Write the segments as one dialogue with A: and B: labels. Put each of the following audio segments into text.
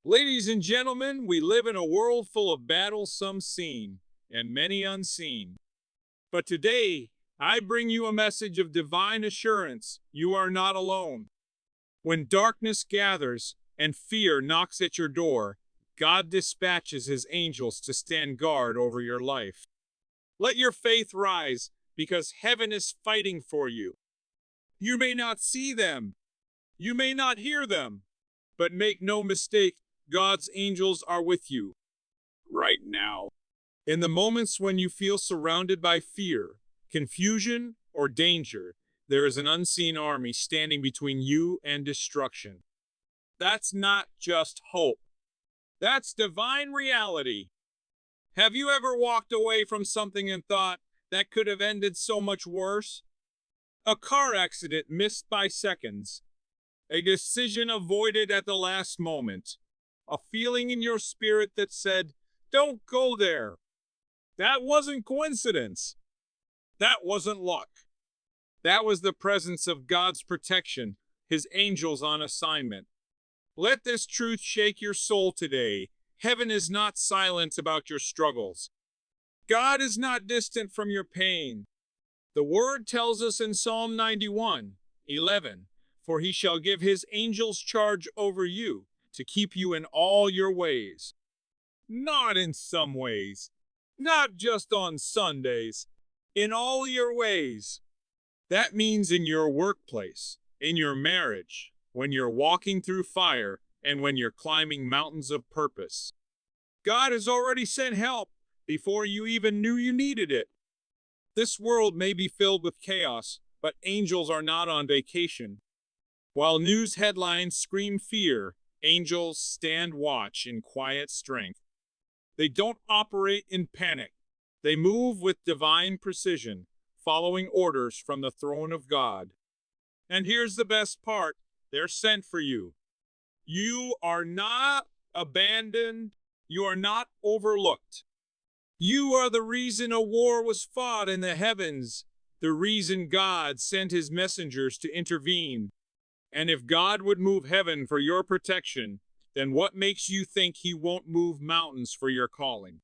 A: Ladies and gentlemen, we live in a world full of battles, some seen and many unseen. But today, I bring you a message of divine assurance. You are not alone. When darkness gathers and fear knocks at your door, God dispatches his angels to stand guard over your life. Let your faith rise, because heaven is fighting for you. You may not see them, you may not hear them, but make no mistake, God's angels are with you right now. In the moments when you feel surrounded by fear, confusion, or danger, there is an unseen army standing between you and destruction. That's not just hope. That's divine reality. Have you ever walked away from something and thought, that could have ended so much worse? A car accident missed by seconds. A decision avoided at the last moment. A feeling in your spirit that said, don't go there. That wasn't coincidence. That wasn't luck. That was the presence of God's protection, his angels on assignment. Let this truth shake your soul today. Heaven is not silent about your struggles. God is not distant from your pain. The word tells us in Psalm 91:11, for he shall give his angels charge over you, to keep you in all your ways. Not in some ways, not just on Sundays, in all your ways. That means in your workplace, in your marriage, when you're walking through fire, and when you're climbing mountains of purpose. God has already sent help before you even knew you needed it. This world may be filled with chaos, but angels are not on vacation. While news headlines scream fear, angels stand watch in quiet strength. They don't operate in panic. They move with divine precision, following orders from the throne of God. And here's the best part, they're sent for you. You are not abandoned. You are not overlooked. You are the reason a war was fought in the heavens, the reason God sent his messengers to intervene. And if God would move heaven for your protection, then what makes you think he won't move mountains for your calling?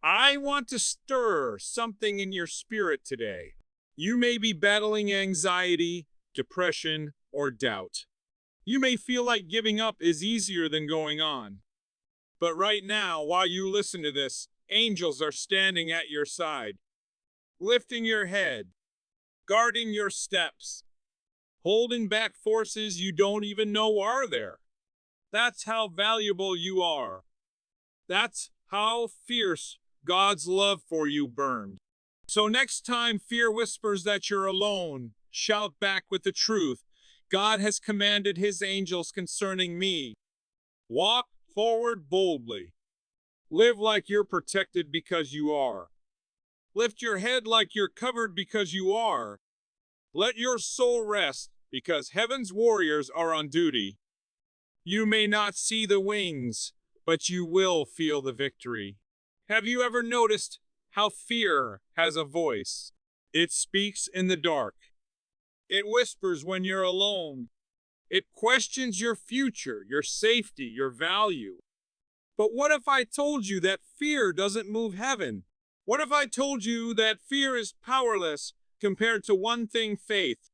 A: I want to stir something in your spirit today. You may be battling anxiety, depression, or doubt. You may feel like giving up is easier than going on. But right now, while you listen to this, angels are standing at your side, lifting your head, guarding your steps, holding back forces you don't even know are there. That's how valuable you are. That's how fierce God's love for you burned. So next time fear whispers that you're alone, shout back with the truth. God has commanded his angels concerning me. Walk forward boldly. Live like you're protected because you are. Lift your head like you're covered because you are. Let your soul rest because heaven's warriors are on duty. You may not see the wings, but you will feel the victory. Have you ever noticed how fear has a voice? It speaks in the dark. It whispers when you're alone. It questions your future, your safety, your value. But what if I told you that fear doesn't move heaven? What if I told you that fear is powerless compared to one thing, faith?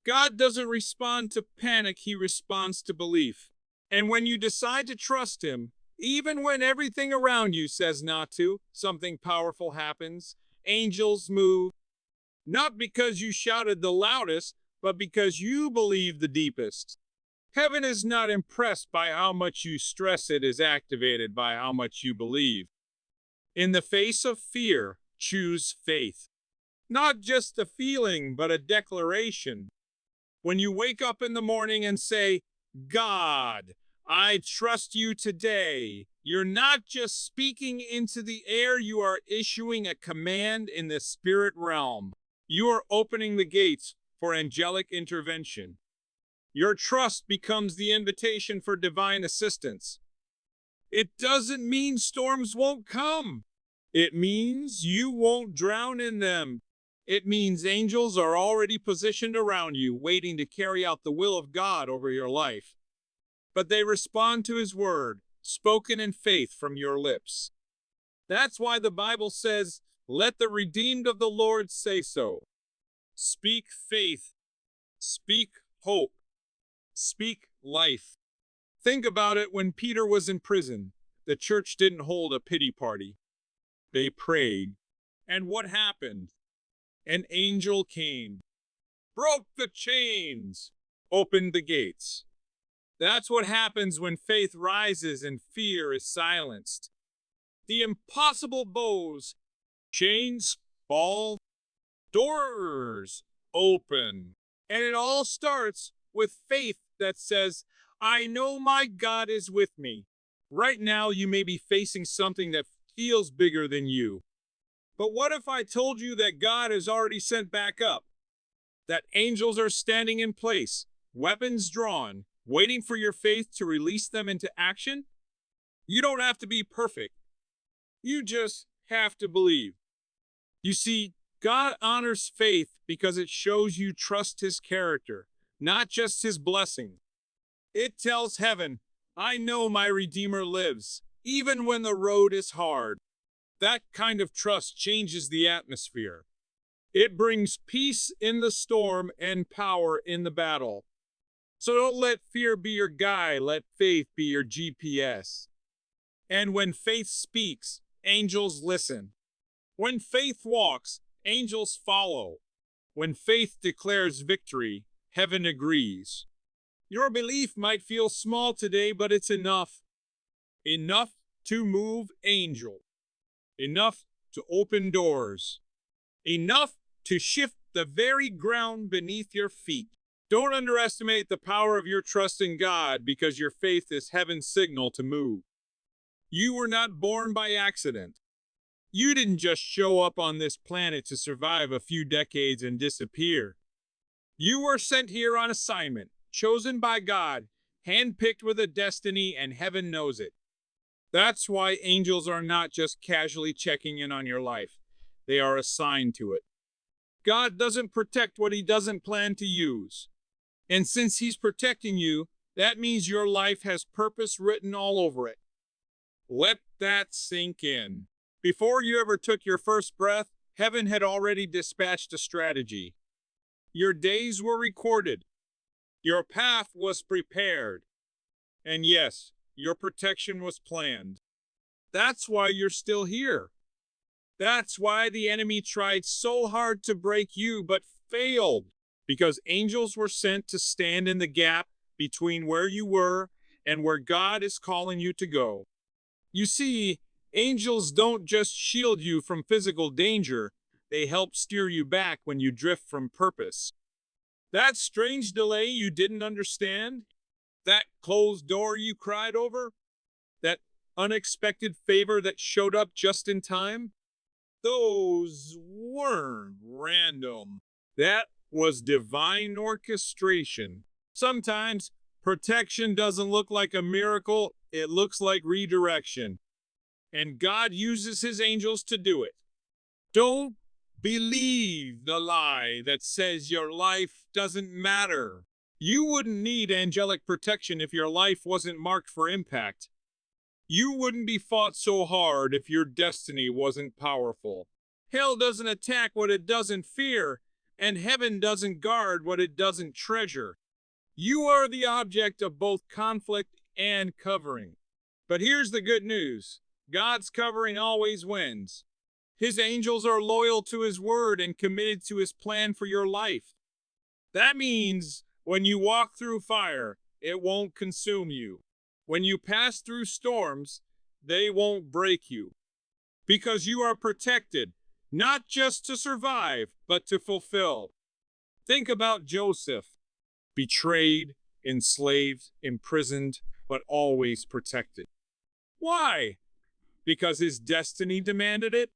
A: God doesn't respond to panic, he responds to belief. And when you decide to trust him, even when everything around you says not to, something powerful happens. Angels move. Not because you shouted the loudest, but because you believe the deepest. Heaven is not impressed by how much you stress, it is activated by how much you believe. In the face of fear, choose faith. Not just a feeling, but a declaration. When you wake up in the morning and say, God, I trust you today, you're not just speaking into the air, you are issuing a command in the spirit realm. You are opening the gates for angelic intervention. Your trust becomes the invitation for divine assistance. It doesn't mean storms won't come. It means you won't drown in them. It means angels are already positioned around you, waiting to carry out the will of God over your life. but they respond to his word, spoken in faith from your lips. That's why the Bible says, "Let the redeemed of the Lord say so." Speak faith, speak hope, speak life. Think about it. When Peter was in prison, the church didn't hold a pity party. They prayed. And what happened? An angel came, broke the chains, opened the gates. That's what happens when faith rises and fear is silenced. The impossible bows, chains fall, doors open. And it all starts with faith that says, "I know my God is with me." Right now, you may be facing something that feels bigger than you. But what if I told you that God has already sent backup? That angels are standing in place, weapons drawn, waiting for your faith to release them into action? You don't have to be perfect. You just have to believe. You see, God honors faith because it shows you trust his character, not just his blessing. It tells heaven, "I know my Redeemer lives, even when the road is hard." That kind of trust changes the atmosphere. It brings peace in the storm and power in the battle. So don't let fear be your guide, let faith be your GPS. And when faith speaks, angels listen. When faith walks, angels follow. When faith declares victory, heaven agrees. Your belief might feel small today, but it's enough. Enough to move angels. Enough to open doors. Enough to shift the very ground beneath your feet. Don't underestimate the power of your trust in God, because your faith is heaven's signal to move. You were not born by accident. You didn't just show up on this planet to survive a few decades and disappear. You were sent here on assignment, chosen by God, handpicked with a destiny, and heaven knows it. That's why angels are not just casually checking in on your life. They are assigned to it. God doesn't protect what he doesn't plan to use. And since he's protecting you, that means your life has purpose written all over it. Let that sink in. Before you ever took your first breath, heaven had already dispatched a strategy. Your days were recorded. Your path was prepared. And yes, your protection was planned. That's why you're still here. That's why the enemy tried so hard to break you but failed. Because angels were sent to stand in the gap between where you were and where God is calling you to go. You see, angels don't just shield you from physical danger, they help steer you back when you drift from purpose. That strange delay you didn't understand? That closed door you cried over? That unexpected favor that showed up just in time? Those weren't random. That was divine orchestration. Sometimes protection doesn't look like a miracle, it looks like redirection. And God uses his angels to do it. Don't believe the lie that says your life doesn't matter. You wouldn't need angelic protection if your life wasn't marked for impact. You wouldn't be fought so hard if your destiny wasn't powerful. Hell doesn't attack what it doesn't fear, and heaven doesn't guard what it doesn't treasure. You are the object of both conflict and covering. But here's the good news. God's covering always wins. His angels are loyal to his word and committed to his plan for your life. That means when you walk through fire, it won't consume you. When you pass through storms, they won't break you. Because you are protected, not just to survive, but to fulfill. Think about Joseph. Betrayed, enslaved, imprisoned, but always protected. Why? Because his destiny demanded it?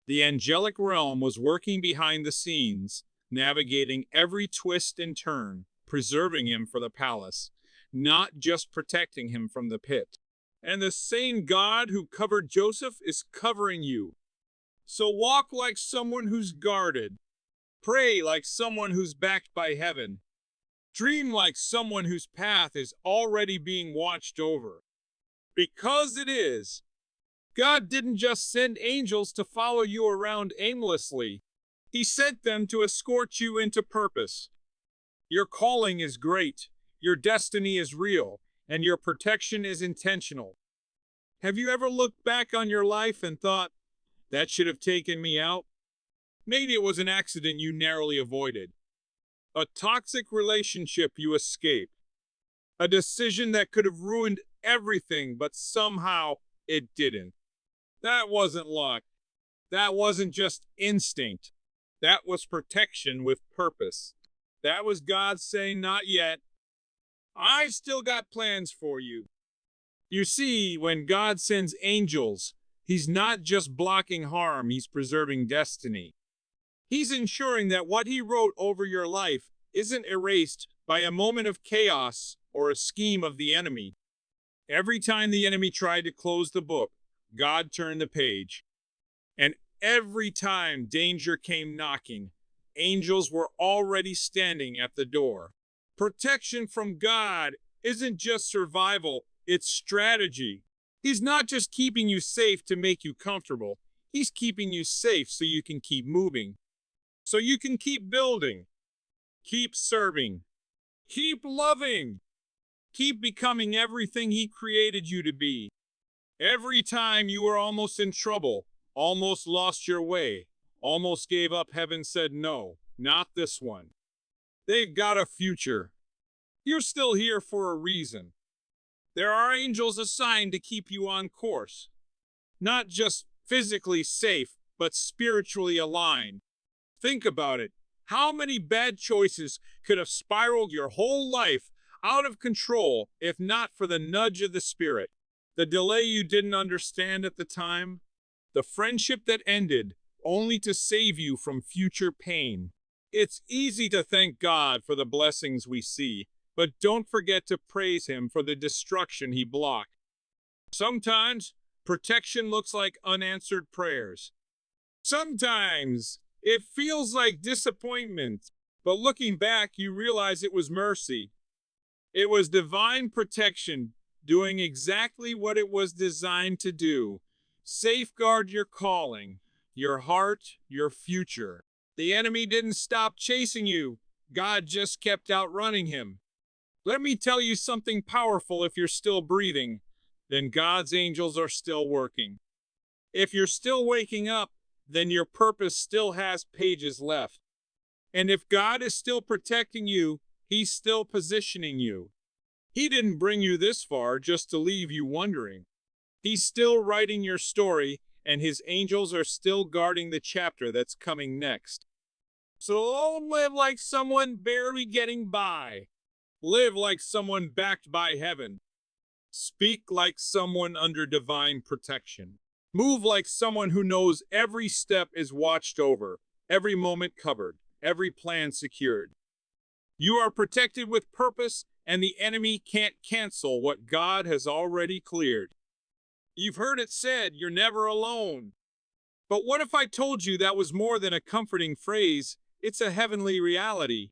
A: The angelic realm was working behind the scenes, navigating every twist and turn, preserving him for the palace, not just protecting him from the pit. And the same God who covered Joseph is covering you. So walk like someone who's guarded. Pray like someone who's backed by heaven. Dream like someone whose path is already being watched over. Because it is. God didn't just send angels to follow you around aimlessly. He sent them to escort you into purpose. Your calling is great, your destiny is real, and your protection is intentional. Have you ever looked back on your life and thought, that should have taken me out? Maybe it was an accident you narrowly avoided, a toxic relationship you escaped, a decision that could have ruined everything, but somehow it didn't. That wasn't luck. That wasn't just instinct. That was protection with purpose. That was God saying, not yet. I've still got plans for you. You see, when God sends angels, He's not just blocking harm, He's preserving destiny. He's ensuring that what He wrote over your life isn't erased by a moment of chaos or a scheme of the enemy. Every time the enemy tried to close the book, God turned the page. And every time danger came knocking, angels were already standing at the door. Protection from God isn't just survival, it's strategy. He's not just keeping you safe to make you comfortable. He's keeping you safe so you can keep moving. So you can keep building, keep serving, keep loving, keep becoming everything He created you to be. Every time you were almost in trouble, almost lost your way, almost gave up, heaven said, no, not this one. They've got a future. You're still here for a reason. There are angels assigned to keep you on course. Not just physically safe, but spiritually aligned. Think about it. How many bad choices could have spiraled your whole life out of control if not for the nudge of the Spirit? The delay you didn't understand at the time? The friendship that ended only to save you from future pain? It's easy to thank God for the blessings we see, but don't forget to praise Him for the destruction He blocked. Sometimes, protection looks like unanswered prayers. Sometimes, it feels like disappointment, but looking back, you realize it was mercy. It was divine protection, doing exactly what it was designed to do. Safeguard your calling, your heart, your future. The enemy didn't stop chasing you. God just kept outrunning him. Let me tell you something powerful. If you're still breathing, then God's angels are still working. If you're still waking up, then your purpose still has pages left. And if God is still protecting you, He's still positioning you. He didn't bring you this far just to leave you wondering. He's still writing your story, and His angels are still guarding the chapter that's coming next. So don't live like someone barely getting by. Live like someone backed by heaven. Speak like someone under divine protection. Move like someone who knows every step is watched over, every moment covered, every plan secured. You are protected with purpose, and the enemy can't cancel what God has already cleared. You've heard it said, you're never alone. But what if I told you that was more than a comforting phrase? It's a heavenly reality.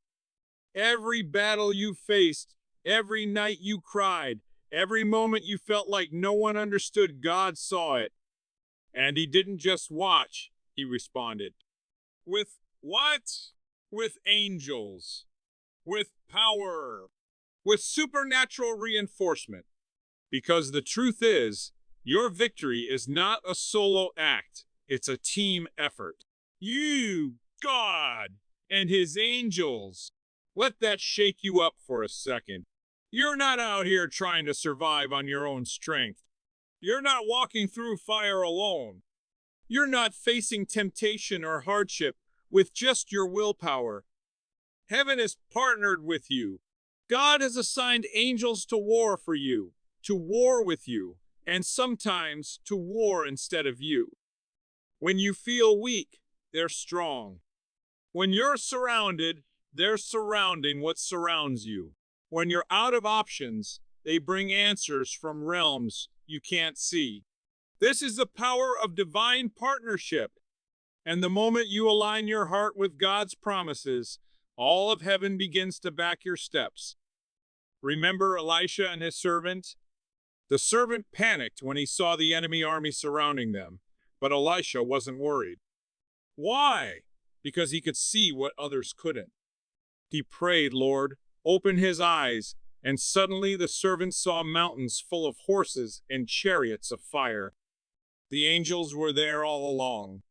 A: Every battle you faced, every night you cried, every moment you felt like no one understood, God saw it. And He didn't just watch, He responded. With what? With angels. With power. With supernatural reinforcement. Because the truth is, your victory is not a solo act. It's a team effort. You, God, and His angels. Let that shake you up for a second. You're not out here trying to survive on your own strength. You're not walking through fire alone. You're not facing temptation or hardship with just your willpower. Heaven has partnered with you. God has assigned angels to war for you, to war with you, and sometimes to war instead of you. When you feel weak, they're strong. When you're surrounded, they're surrounding what surrounds you. When you're out of options, they bring answers from realms you can't see. This is the power of divine partnership. And the moment you align your heart with God's promises, all of heaven begins to back your steps. Remember Elisha and his servant? The servant panicked when he saw the enemy army surrounding them, but Elisha wasn't worried. Why? Because he could see what others couldn't. He prayed, Lord, open his eyes, and suddenly the servant saw mountains full of horses and chariots of fire. The angels were there all along.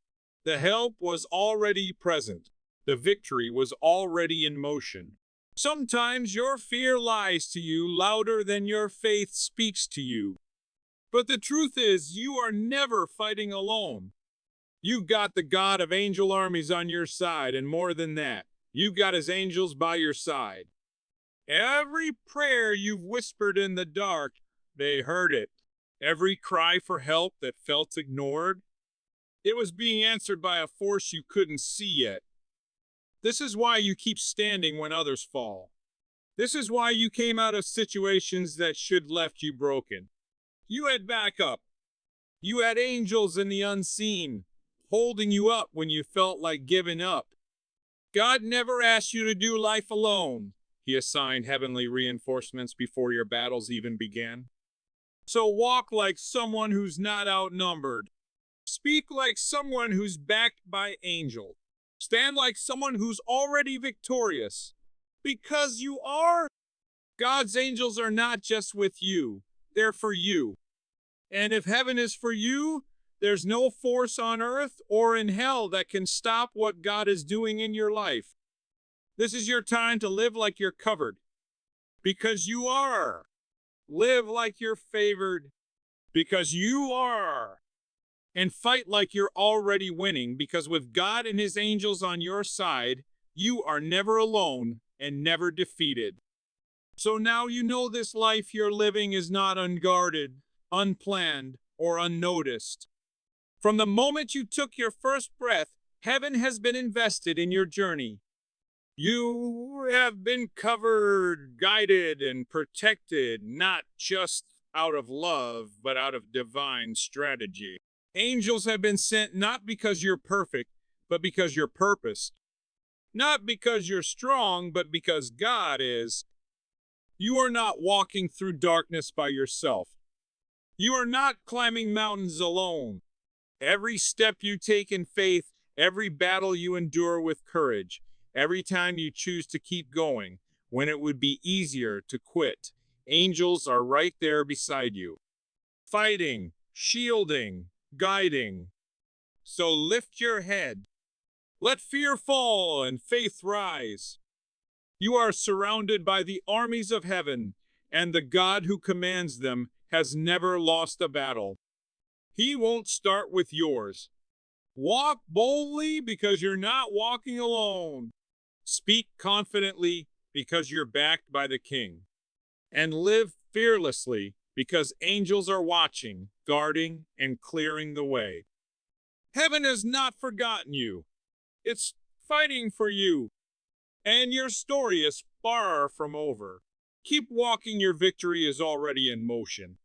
A: The help was already present. The victory was already in motion. Sometimes your fear lies to you louder than your faith speaks to you. But the truth is, you are never fighting alone. You've got the God of angel armies on your side, and more than that, you've got his angels by your side. Every prayer you've whispered in the dark, they heard it. Every cry for help that felt ignored, it was being answered by a force you couldn't see yet. This is why you keep standing when others fall. This is why you came out of situations that should left you broken. You had backup. You had angels in the unseen, holding you up when you felt like giving up. God never asked you to do life alone. He assigned heavenly reinforcements before your battles even began. So walk like someone who's not outnumbered. Speak like someone who's backed by angels. Stand like someone who's already victorious. Because you are. God's angels are not just with you, they're for you. And if heaven is for you, there's no force on earth or in hell that can stop what God is doing in your life. This is your time to live like you're covered. Because you are. Live like you're favored. Because you are. And fight like you're already winning, because with God and his angels on your side, you are never alone and never defeated. So now you know this life you're living is not unguarded, unplanned, or unnoticed. From the moment you took your first breath, heaven has been invested in your journey. You have been covered, guided, and protected, not just out of love, but out of divine strategy. Angels have been sent not because you're perfect, but because you're purposed. Not because you're strong, but because God is. You are not walking through darkness by yourself. You are not climbing mountains alone. Every step you take in faith, every battle you endure with courage, every time you choose to keep going, when it would be easier to quit, angels are right there beside you. Fighting, shielding, guiding. So lift your head. Let fear fall and faith rise. You are surrounded by the armies of heaven, and the God who commands them has never lost a battle. He won't start with yours. Walk boldly because you're not walking alone. Speak confidently because you're backed by the King. And live fearlessly because angels are watching, guarding, and clearing the way. Heaven has not forgotten you. It's fighting for you. And your story is far from over. Keep walking, your victory is already in motion.